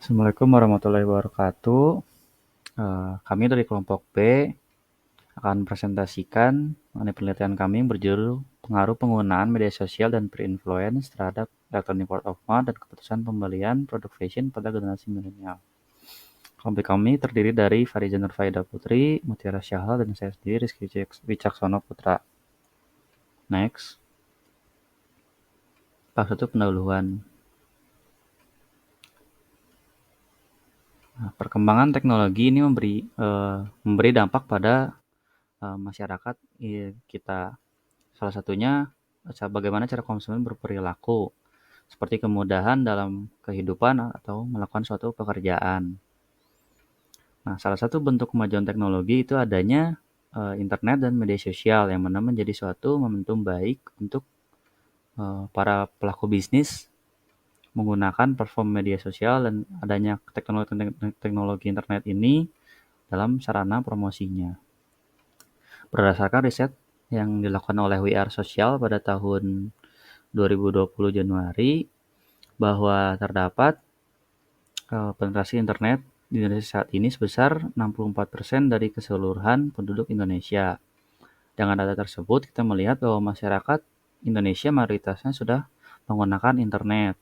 Assalamualaikum warahmatullahi wabarakatuh. Kami dari kelompok B akan presentasikan mengenai penelitian kami yang berjudul pengaruh penggunaan media sosial dan peer-influence terhadap electronic word of mouth dan keputusan pembelian produk fashion pada generasi milenial. Kelompok kami terdiri dari Fariza Nurfaida Putri, Mutiara Syahal, dan saya sendiri Rizky Wicaksono Putra. Next. Bab 1 pendahuluan. Perkembangan teknologi ini memberi dampak pada masyarakat kita. Salah satunya bagaimana cara konsumen berperilaku, seperti kemudahan dalam kehidupan atau melakukan suatu pekerjaan. Nah, salah satu bentuk kemajuan teknologi itu adanya internet dan media sosial yang mana menjadi suatu momentum baik untuk para pelaku bisnis menggunakan platform media sosial dan adanya teknologi internet ini dalam sarana promosinya. Berdasarkan riset yang dilakukan oleh We Are Social pada tahun 2020 Januari, bahwa terdapat penetrasi internet di Indonesia saat ini sebesar 64% dari keseluruhan penduduk Indonesia. Dengan data tersebut, kita melihat bahwa masyarakat Indonesia mayoritasnya sudah menggunakan internet.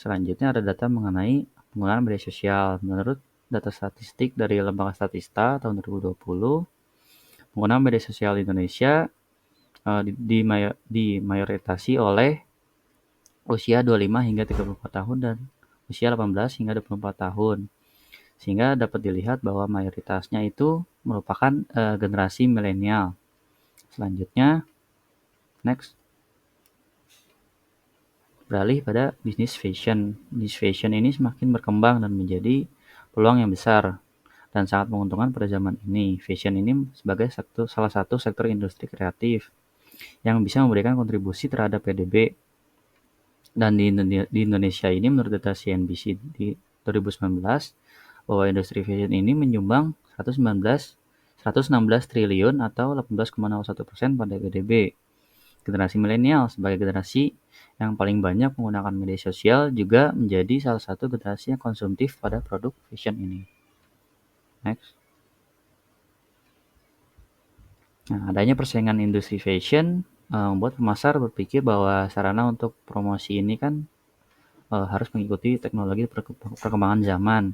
Selanjutnya ada data mengenai penggunaan media sosial. Menurut data statistik dari Lembaga Statista tahun 2020, penggunaan media sosial di Indonesia dimayoritasi oleh usia 25 hingga 34 tahun dan usia 18 hingga 24 tahun. Sehingga dapat dilihat bahwa mayoritasnya itu merupakan generasi milenial. Selanjutnya, next. Beralih pada bisnis fashion. Bisnis fashion ini semakin berkembang dan menjadi peluang yang besar dan sangat menguntungkan pada zaman ini. Fashion ini sebagai salah satu sektor industri kreatif yang bisa memberikan kontribusi terhadap PDB. Dan di Indonesia ini menurut data CNBC di 2019, bahwa industri fashion ini menyumbang 116 triliun atau 18,01% pada PDB. Generasi milenial sebagai generasi yang paling banyak menggunakan media sosial juga menjadi salah satu generasi yang konsumtif pada produk fashion ini. Next. Nah, adanya persaingan industri fashion membuat pemasar berpikir bahwa sarana untuk promosi ini kan harus mengikuti teknologi perkembangan zaman.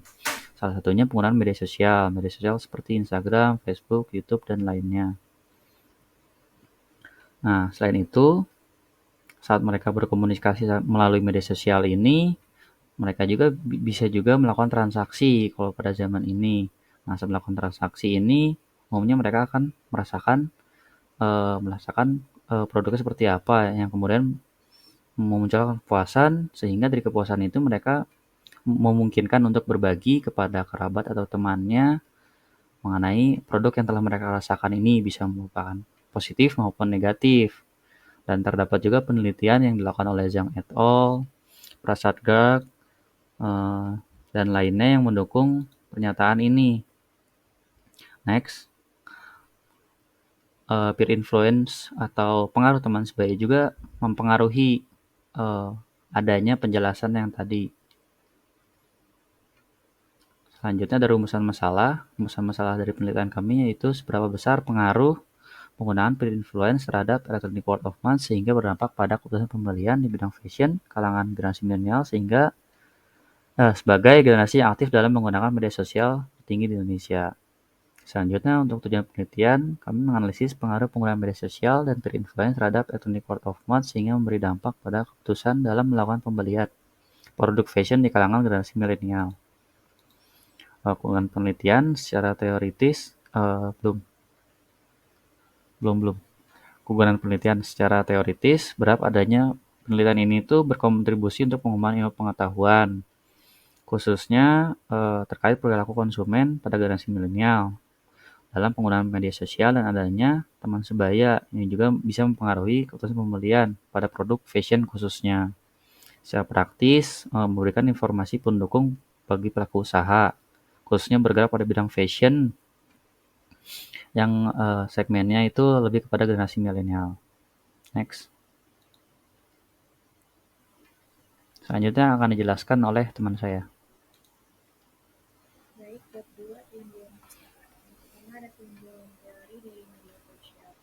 Salah satunya penggunaan media sosial seperti Instagram, Facebook, YouTube, dan lainnya. Nah, selain itu, saat mereka berkomunikasi melalui media sosial ini, mereka juga bisa melakukan transaksi kalau pada zaman ini. Nah, saat melakukan transaksi ini, umumnya mereka akan merasakan produknya seperti apa, yang kemudian memunculkan kepuasan, sehingga dari kepuasan itu mereka memungkinkan untuk berbagi kepada kerabat atau temannya mengenai produk yang telah mereka rasakan ini, bisa merupakan positif maupun negatif. Dan terdapat juga penelitian yang dilakukan oleh Zhang et al., Prasad Garg, dan lainnya yang mendukung pernyataan ini. Next. Peer influence atau pengaruh teman sebaya juga mempengaruhi adanya penjelasan yang tadi. Selanjutnya ada rumusan masalah. Rumusan masalah dari penelitian kami yaitu seberapa besar pengaruh penggunaan peer influence terhadap electronic word of mouth sehingga berdampak pada keputusan pembelian di bidang fashion kalangan generasi milenial, sehingga sebagai generasi yang aktif dalam menggunakan media sosial tinggi di Indonesia. Selanjutnya, untuk tujuan penelitian, kami menganalisis pengaruh penggunaan media sosial dan peer influence terhadap electronic word of mouth sehingga memberi dampak pada keputusan dalam melakukan pembelian produk fashion di kalangan generasi milenial. Lakukan penelitian secara teoritis belum. Kegunaan penelitian secara teoritis berharap adanya penelitian ini tuh berkontribusi untuk pengembangan ilmu pengetahuan, khususnya terkait perilaku konsumen pada generasi milenial dalam penggunaan media sosial dan adanya teman sebaya yang juga bisa mempengaruhi keputusan pembelian pada produk fashion khususnya. Secara praktis, memberikan informasi pendukung bagi pelaku usaha, khususnya bergerak pada bidang fashion yang segmennya itu lebih kepada generasi milenial. Next. Selanjutnya akan dijelaskan oleh teman saya. Bab 2 tinjauan masyarakat. Yang pertama ada tinjauan teori dari media sosial.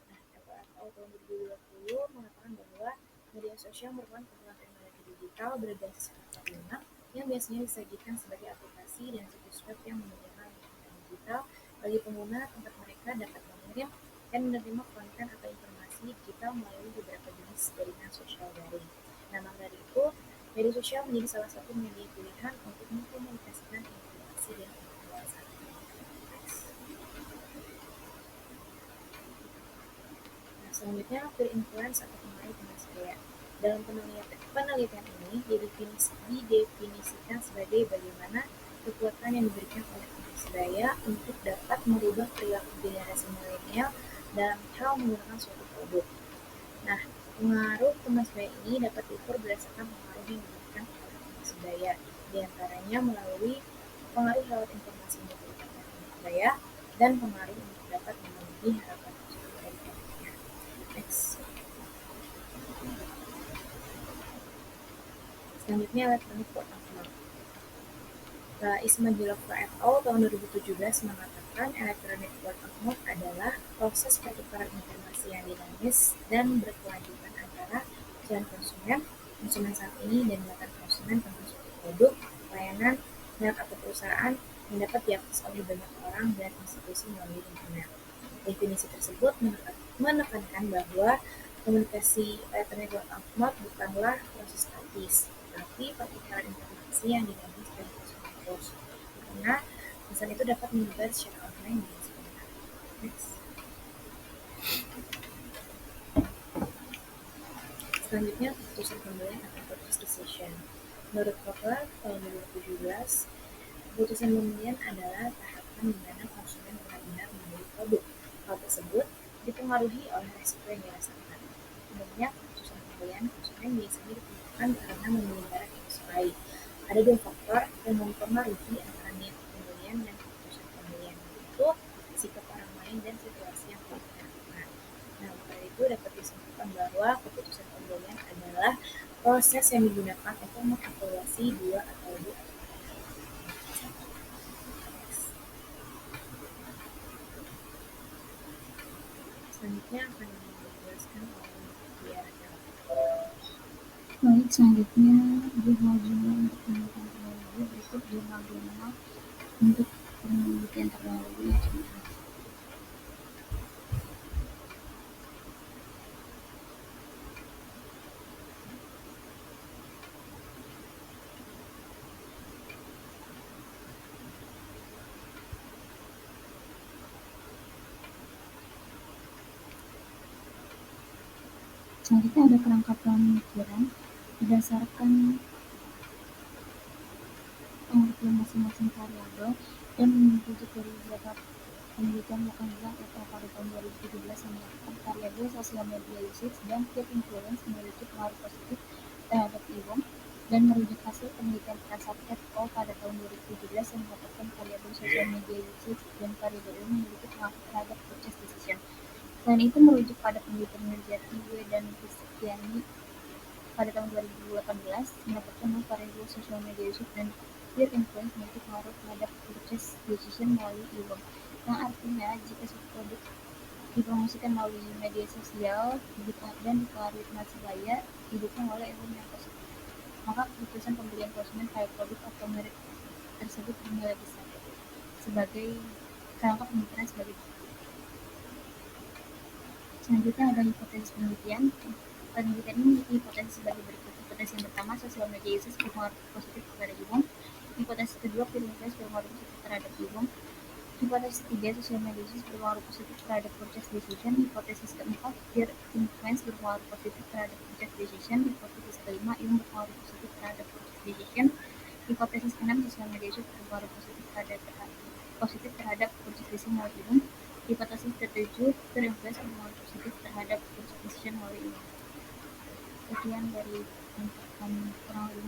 Nah, FAFO tahun 2020 mengatakan bahwa media sosial merupakan kumpulan teknologi digital berbasis platform lunak yang biasanya disajikan sebagai aplikasi dan situs web yang menyediakan layanan digital bagi pengguna tempat mereka dapat mengirim dan menerima konten atau informasi digital melalui beberapa jenis jaringan sosial daring. Nah, maka dari itu, media sosial menjadi salah satu media pilihan untuk mengkomunikasikan informasi dan pengetahuan. Nah, selanjutnya berinfluence atau pengaruh temas gaya. Dalam penelitian ini didefinisikan sebagai bagaimana kekuatan yang diberikan oleh temas gaya untuk dapat merubah perilaku generasi milenial dalam hal menggunakan suatu produk. Nah, pengaruh temas gaya ini dapat diukur berdasarkan pengaruh yang diberikan oleh temas gaya, diantaranya melalui pengaruh lewat informasi yang diberikan oleh temas gaya dan pengaruh untuk dapat memenuhi harapan tersebut dari produknya. Next. Selanjutnya electronic word of mouth. Ismagilov et al. Tahun 2017 mengatakan electronic word of mouth adalah proses pertukaran informasi yang dinamis dan berkelanjutan antara calon konsumen saat ini dan mantan konsumen tentang suatu produk, layanan, merek atau perusahaan yang dapat diakses oleh banyak orang dan institusi melalui internet. Definisi tersebut menekankan bahwa komunikasi electronic word of mouth bukanlah proses statis, tetapi pertukaran informasi yang dinamis dan terus-menerus, karena pesan itu dapat menyebar secara online dan sebentar. Next. Selanjutnya, keputusan pembelian atau purchase decision. Menurut Kotler tahun 2017, keputusan pembelian adalah tahapan di mana konsumen benar-benar membeli produk. Hal tersebut dipengaruhi oleh resiko yang dirasakan. Umumnya, keputusan pembelian konsumen biasanya ditentukan karena memilih merek yang disukai. Ada dua faktor yang mempengaruhi antara niat pembelian dan keputusan pembelian, yaitu sikap orang lain dan situasi yang dilakukan. Nah, maka itu dapat disimpulkan bahwa keputusan pembelian adalah proses yang digunakan untuk mengevaluasi dua atau lebih. Selanjutnya akan dijelaskan oleh Tiara. Baik, selanjutnya jurnal-jurnal untuk penelitian teknologi. Berikut jurnal-jurnal untuk penelitian teknologi yang sudah. Selanjutnya ada kerangka pemikiran berdasarkan pengertian masing-masing variabel dan merujuk dari beberapa penelitian Lacan atau pada tahun 2017 yang mengatakan variabel sosial media usage dan peer influence memiliki pengaruh positif terhadap e-work, dan merujuk hasil penelitian Prasad et al. Pada tahun 2017 yang mengatakan variabel sosial media usage dan variabel ini memiliki pengaruh terhadap purchase decision. Selain itu, merujuk pada penelitian Mirzati W. dan Kristiani pada tahun 2018 mendapatkan bahwa variabel sosial media usage dan peer influence memiliki pengaruh terhadap purchase decision melalui e-work, yang artinya jika suatu produk dipromosikan melalui media sosial dan dipengaruhi teman sebaya didukung oleh e-work yang positif, maka keputusan pembelian konsumen terhadap produk atau merek tersebut dinilai besar. Sebagai kerangka pemikiran sebagai selanjutnya ada hipotesis penelitian. Penelitian ini memiliki hipotesis sebagai berikut. Hipotesis yang pertama, sosial media usage berpengaruh positif terhadap e-work. Hipotesis kedua, peer influence berpengaruh positif terhadap e-work. Hipotesis ketiga, sosial media usage berpengaruh positif terhadap purchase decision. Hipotesis keempat, peer influence berpengaruh positif terhadap purchase decision. Hipotesis kelima, e-work berpengaruh positif terhadap purchase decision. Hipotesis keenam, sosial media usage berpengaruh positif terhadap purchase decision melalui e-work. Hipotesis ketujuh, peer influence berpengaruh positif terhadap purchase decision melalui e-work. Sekian dari untuk kami kurang lebih